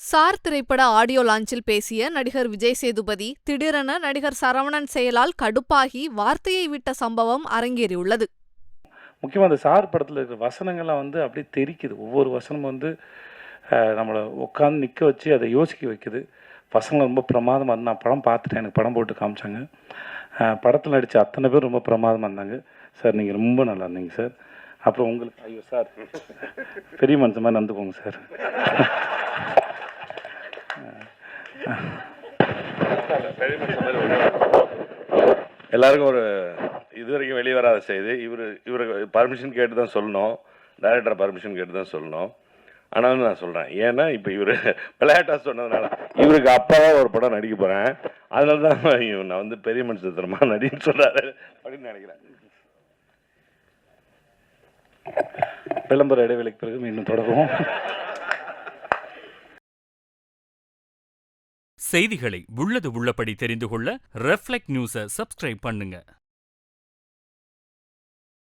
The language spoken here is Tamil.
சார் திரைப்பட ஆடியோ லான்ச்சில் பேசிய நடிகர் விஜய் சேதுபதி திடீரென நடிகர் சரவணன் செயலால் கடுப்பாகி வார்த்தையை விட்ட சம்பவம் அரங்கேறியுள்ளது. முக்கியமாக அந்த சார் படத்தில் இருக்கிற வசனங்கள்லாம் அப்படியே தெரிக்குது. ஒவ்வொரு வசனமும் நம்மளை உட்காந்து நிற்க வச்சு அதை யோசிக்க வைக்குது. வசனம் ரொம்ப பிரமாதமாக இருந்தால் நான் படம் பார்த்துட்டேன், எனக்கு படம் போட்டு காமிச்சாங்க. படத்தில் நடித்த அத்தனை பேர் ரொம்ப பிரமாதமாக இருந்தாங்க. சார் நீங்கள் ரொம்ப நல்லா இருந்தீங்க சார். அப்புறம் உங்களுக்கு ஐயோ சார் பெரிய மனுஷன் மாதிரி நடந்துக்கோங்க சார். எல்லாருக்கும் ஒரு இது வரைக்கும் வெளியே வராத செய்தி. இவருக்கு பர்மிஷன் கேட்டு தான் சொல்லணும், டைரக்டர் பர்மிஷன் கேட்டு தான் சொல்லணும். ஆனாலும் நான் சொல்கிறேன், ஏன்னா இப்போ இவர் விளையாட்டாக சொன்னதுனால இவருக்கு அப்பாவாக ஒரு படம் நடிக்க போகிறேன், அதனால தான் நான் பெரிய மனுஷன் தரமா நடின்னு சொல்கிறாரு அப்படின்னு நினைக்கிறேன். விளம்பர இடைவெளிக்கு பிறகு மீண்டும் தொடருவோம். செய்திகளை உள்ளது உள்ளபடி தெரிந்து கொள்ள ரெஃப்ளெக்ட் நியூஸை சப்ஸ்கிரைப் பண்ணுங்க.